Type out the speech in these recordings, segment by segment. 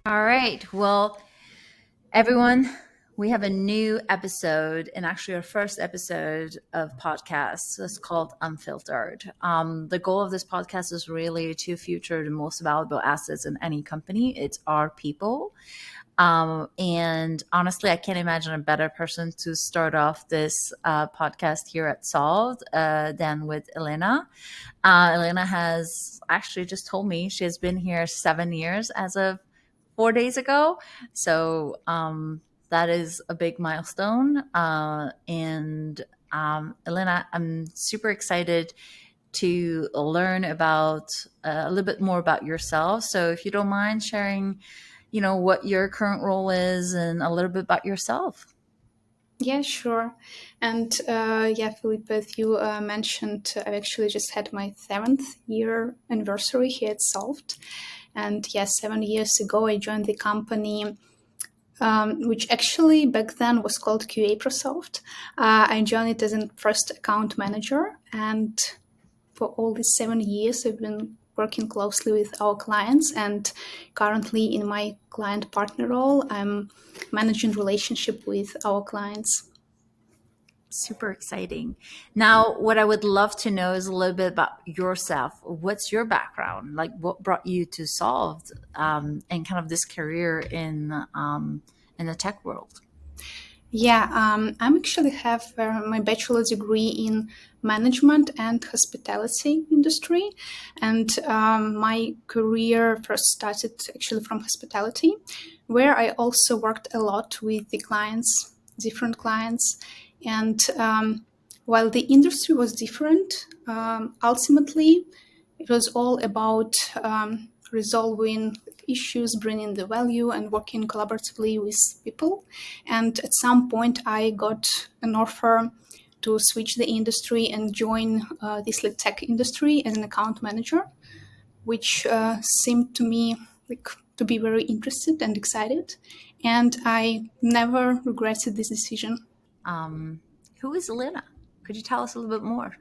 All right. Well, everyone, we have a new episode, and actually, our first episode of podcast is called Unfiltered. The goal of this podcast is really to feature the most valuable assets in any company. It's our people. And honestly, I can't imagine a better person to start off this podcast here at Solved than with Elena. Elena has actually just told me she has been here 7 years as of 4 days ago. So that is a big milestone. And Elena, I'm super excited to learn about a little bit more about yourself. So if you don't mind sharing, what your current role is and a little bit about yourself. Yeah, sure. And yeah, Philippe, as you mentioned, I've actually just had my 7th year anniversary here at Solved. And yeah, 7 years ago, I joined the company, which actually back then was called QA ProSoft. I joined it as a first account manager. And for all these 7 years, I've been working closely with our clients. And currently, in my client partner role, I'm managing relationship with our clients. Super exciting. Now, what I would love to know is a little bit about yourself. What's your background? Like, what brought you to Solved and kind of this career in the tech world? Yeah, I'm actually have my bachelor's degree in management and hospitality industry, and my career first started actually from hospitality, where I also worked a lot with the clients, different clients, and while the industry was different, ultimately it was all about resolving issues, bringing the value, and working collaboratively with people. And at some point, I got an offer to switch the industry and join this like tech industry as an account manager, which seemed to me like to be very interested and excited. And I never regretted this decision. Um, who is Elena? Could you tell us a little bit more?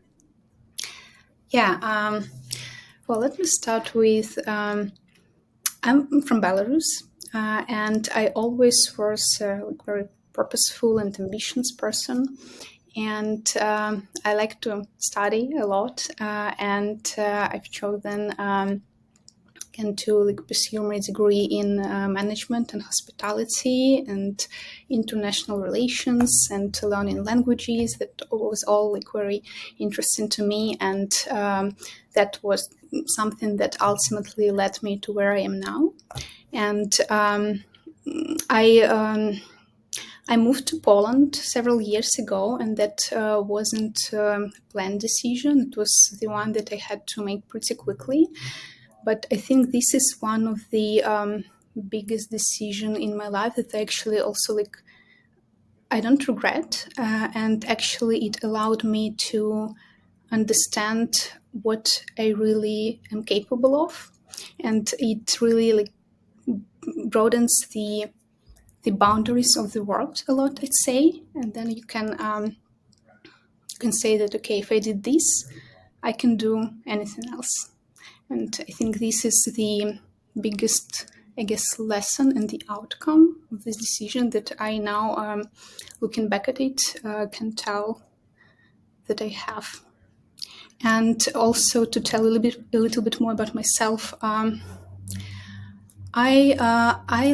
Yeah. Well, let me start with I'm from Belarus, and I always was like very purposeful and ambitious person. And I like to study a lot, and I've chosen and to like pursue my degree in management and hospitality and international relations and to learning languages. That was all like very interesting to me, and that was something that ultimately led me to where I am now. And I I moved to Poland several years ago, and that wasn't a planned decision. It was the one that I had to make pretty quickly. But I think this is one of the biggest decision in my life that I actually also like. I don't regret, and actually, it allowed me to understand what I really am capable of, and it really like broadens the boundaries of the world a lot, I'd say. And then you can say that okay, if I did this, I can do anything else. And I think this is the biggest, I guess, lesson and the outcome of this decision that I now, looking back at it, can tell that I have. And also to tell a little bit more about myself. I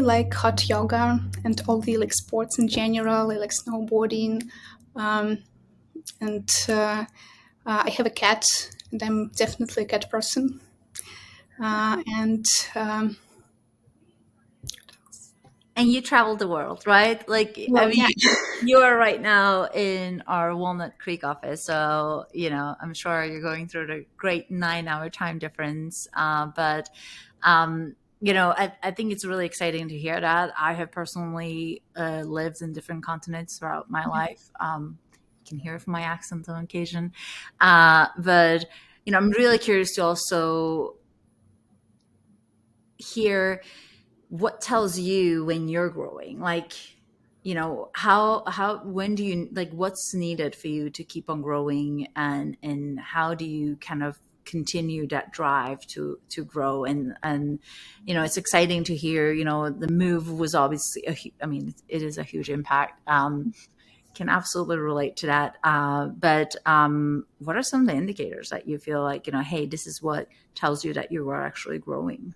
like hot yoga and all the like sports in general. I like snowboarding, um, and I have a cat, and I'm definitely a cat person. And And you traveled the world, right? Like, I well, mean, yeah, you are right now in our Walnut Creek office. So, I'm sure you're going through the great 9 hour time difference. But I think it's really exciting to hear that. I have personally lived in different continents throughout my life. You can hear it from my accent on occasion. But I'm really curious to also hear what tells you when you're growing, like, how when do you, like, what's needed for you to keep on growing, and how do you kind of continue that drive to grow. And it's exciting to hear, the move was obviously it is a huge impact. Can absolutely relate to that. But what are some of the indicators that you feel like, hey, this is what tells you that you are actually growing?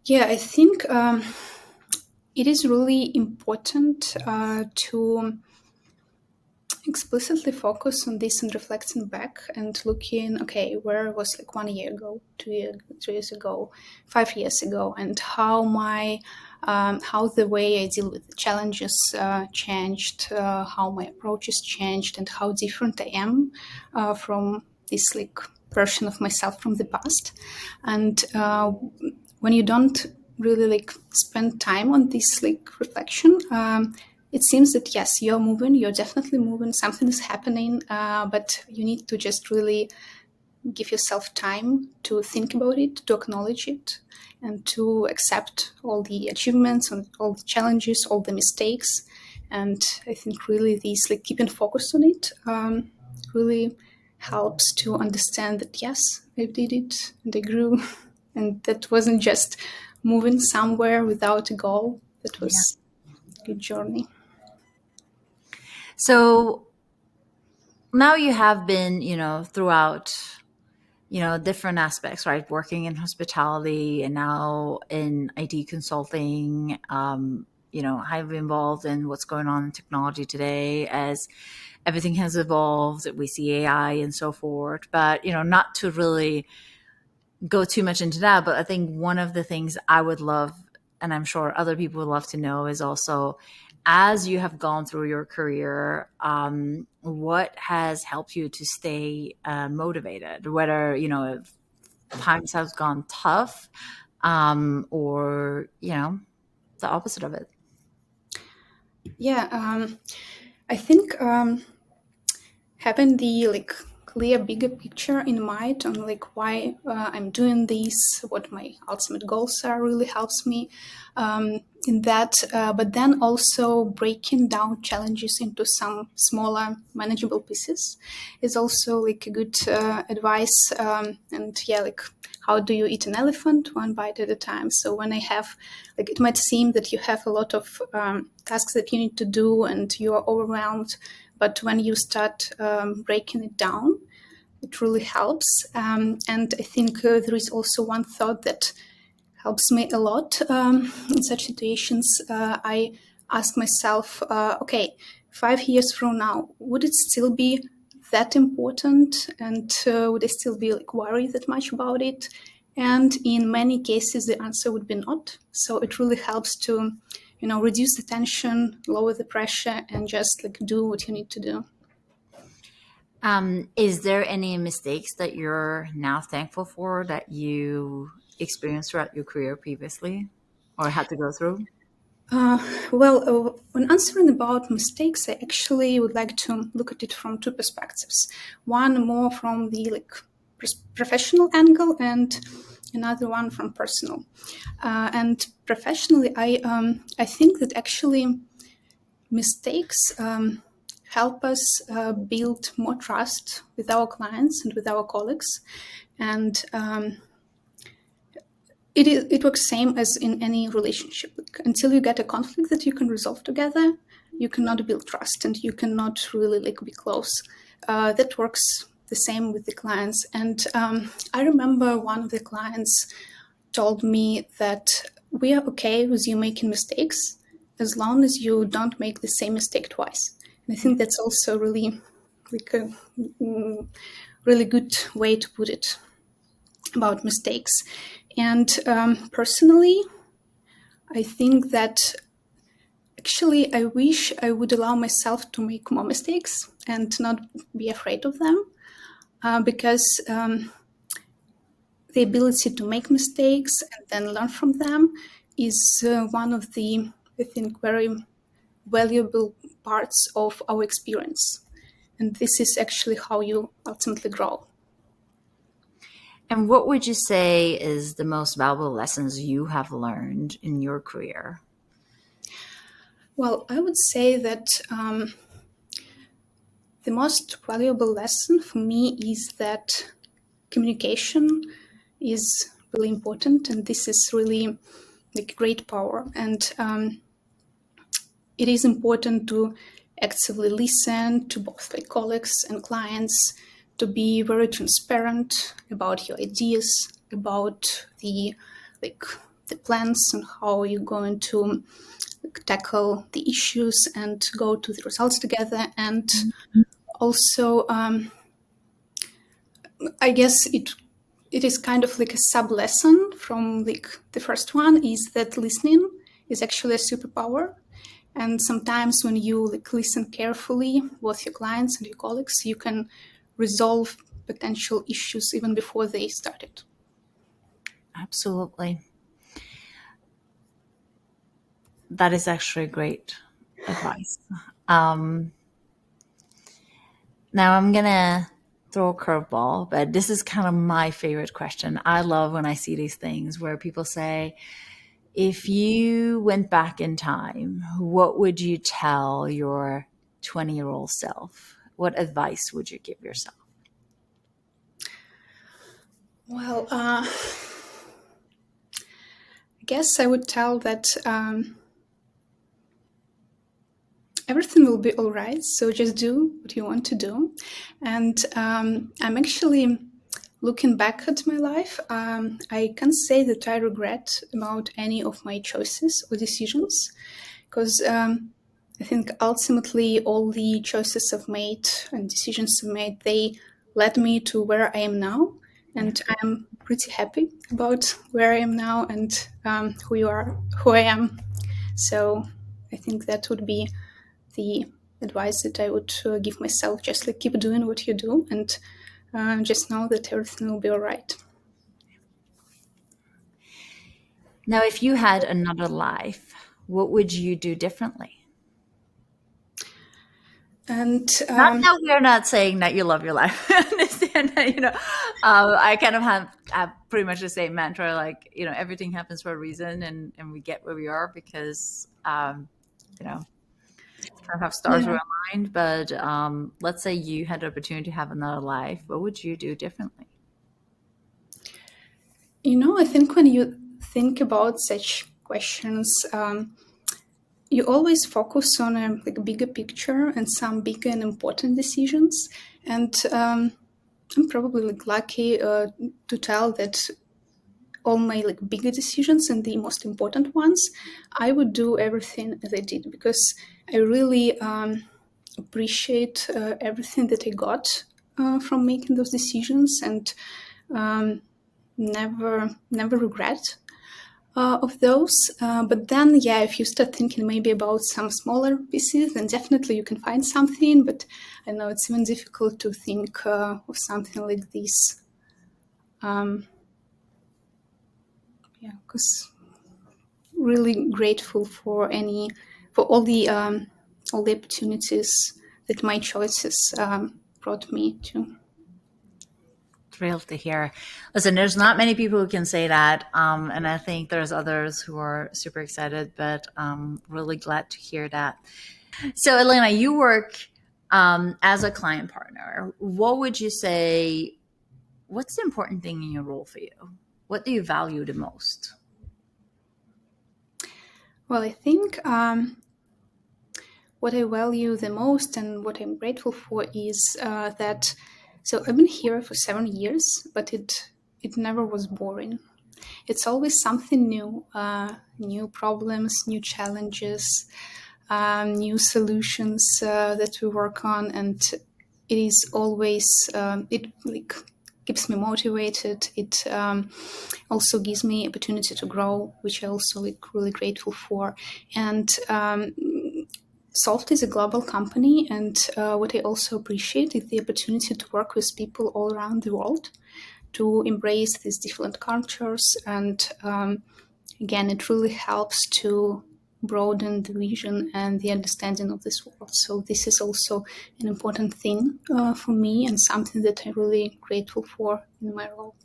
Yeah, I think it is really important to explicitly focus on this and reflecting back and looking, okay, where I was like 1 year ago, 2 years ago, 5 years ago, and how the way I deal with the challenges changed, how my approach has changed, and how different I am from this like version of myself from the past. And when you don't really like spend time on this like reflection, it seems that yes, you're definitely moving, something is happening, but you need to just really give yourself time to think about it, to acknowledge it, and to accept all the achievements and all the challenges, all the mistakes. And I think really this like keeping focus on it really helps to understand that yes, I did it and I grew, and that wasn't just moving somewhere without a goal. That Yeah. was a good journey. So now you have been, throughout, different aspects, right? Working in hospitality and now in IT consulting, highly involved in what's going on in technology today as everything has evolved. We see AI and so forth, but, not to really go too much into that. But I think one of the things I would love, and I'm sure other people would love to know, is also as you have gone through your career, what has helped you to stay motivated, whether, if times have gone tough or, the opposite of it. Yeah, I think having the like clear bigger picture in mind on like why I'm doing this, what my ultimate goals are, really helps me in that. But then also breaking down challenges into some smaller, manageable pieces is also like a good advice. And yeah, like how do you eat an elephant one bite at a time? So when I have, like, it might seem that you have a lot of tasks that you need to do and you are overwhelmed, but when you start breaking it down, it really helps. And I think there is also one thought that helps me a lot in such situations. I ask myself, okay, 5 years from now, would it still be that important? And would I still be like worried that much about it? And in many cases, the answer would be not. So it really helps to, reduce the tension, lower the pressure, and just like do what you need to do. Is there any mistakes that you're now thankful for that you experienced throughout your career previously or had to go through? When answering about mistakes, I actually would like to look at it from two perspectives. One more from the like professional angle, and another one from personal. And professionally, I think that actually mistakes help us build more trust with our clients and with our colleagues, and it works same as in any relationship. Like, until you get a conflict that you can resolve together, you cannot build trust and you cannot really like be close. That works the same with the clients. And I remember one of the clients told me that we are okay with you making mistakes as long as you don't make the same mistake twice. And I think that's also really like a really good way to put it about mistakes. And personally, I think that actually I wish I would allow myself to make more mistakes and not be afraid of them, because the ability to make mistakes and then learn from them is one of the, I think, very valuable parts of our experience. And this is actually how you ultimately grow. And what would you say is the most valuable lessons you have learned in your career? Well, I would say that the most valuable lesson for me is that communication is really important, and this is really like great power. And it is important to actively listen to both like colleagues and clients, to be very transparent about your ideas, about like the plans and how you're going to tackle the issues and go to the results together. And also, I guess it is kind of like a sub lesson from like the first one, is that listening is actually a superpower. And sometimes when you like listen carefully, both your clients and your colleagues, you can resolve potential issues even before they started. Absolutely. That is actually great advice. Um, Now I'm gonna throw a curveball, but this is kind of my favorite question. I love when I see these things where people say, if you went back in time, what would you tell your 20-year-old self? What advice would you give yourself? Well, I guess I would tell that everything will be all right. So just do what you want to do. And I'm actually looking back at my life. I can't say that I regret about any of my choices or decisions, because I think ultimately all the choices I've made and decisions I've made, they led me to where I am now. And I'm pretty happy about where I am now and who I am. So I think that would be the advice that I would give myself. Just like keep doing what you do, and just know that everything will be all right. Now, if you had another life, what would you do differently? And Not that we're not saying that you love your life. I understand that, I kind of have pretty much the same mantra, like, everything happens for a reason, and we get where we are because, you know, kind of have stars yeah, were aligned. But let's say you had the opportunity to have another life. What would you do differently? I think when you think about such questions, you always focus on a like bigger picture and some bigger and important decisions. And I'm probably like lucky to tell that all my like bigger decisions and the most important ones, I would do everything as I did, because I really appreciate everything that I got from making those decisions, and um, never regret of those. But then, yeah, if you start thinking maybe about some smaller pieces, then definitely you can find something. But I know it's even difficult to think of something like this. Yeah, because really grateful for all the opportunities that my choices brought me to. Thrilled to hear. Listen, there's not many people who can say that, and I think there's others who are super excited. But really glad to hear that. So, Elena, you work as a client partner. What would you say? What's the important thing in your role for you? What do you value the most? Well, I think what I value the most and what I'm grateful for is that. So I've been here for 7 years, but it never was boring. It's always something new, new problems, new challenges, new solutions that we work on, and it is always it like keeps me motivated. It also gives me opportunity to grow, which I also like really grateful for. And Soft is a global company, and what I also appreciate is the opportunity to work with people all around the world, to embrace these different cultures. And again, it really helps to broaden the vision and the understanding of this world. So this is also an important thing for me, and something that I'm really grateful for in my role.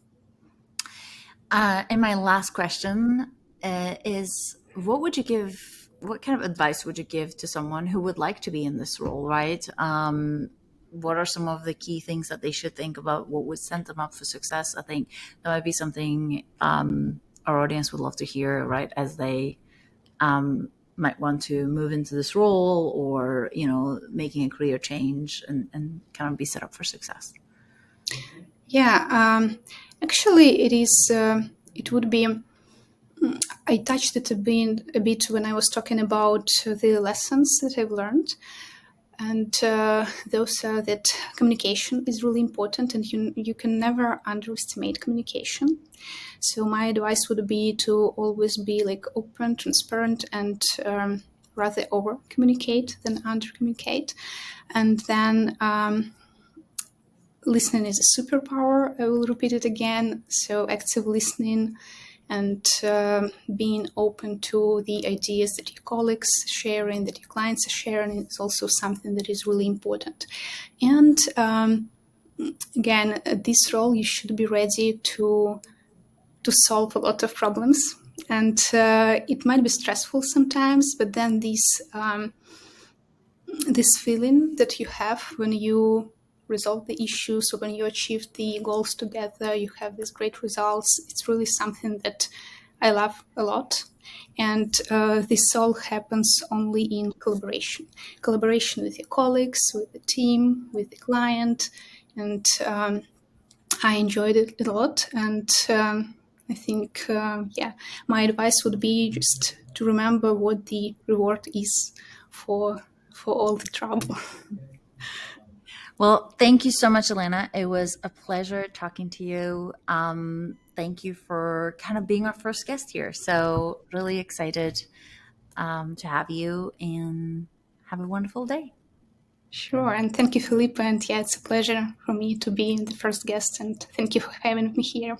And my last question is, what kind of advice would you give to someone who would like to be in this role, right? what are some of the key things that they should think about, what would set them up for success, I think that might be something our audience would love to hear, right, as they might want to move into this role, or making a career change, and kind of be set up for success. Yeah, actually, it is. It would be. I touched it a bit when I was talking about the lessons that I've learned, and those are that communication is really important, and you can never underestimate communication. So my advice would be to always be like open, transparent, and rather over communicate than under communicate. And then listening is a superpower. I will repeat it again. So active listening and being open to the ideas that your colleagues sharing, that your clients are sharing, is also something that is really important. And again, at this role, you should be ready to solve a lot of problems. And it might be stressful sometimes, but then this feeling that you have when you resolve the issues or when you achieve the goals together, you have these great results. It's really something that I love a lot. And this all happens only in collaboration with your colleagues, with the team, with the client. And I enjoyed it a lot. And I think, my advice would be just to remember what the reward is for all the trouble. Well, thank you so much, Elena. It was a pleasure talking to you. Thank you for kind of being our first guest here. So really excited to have you, and have a wonderful day. Sure, and thank you, Philippa. And yeah, it's a pleasure for me to be the first guest, and thank you for having me here.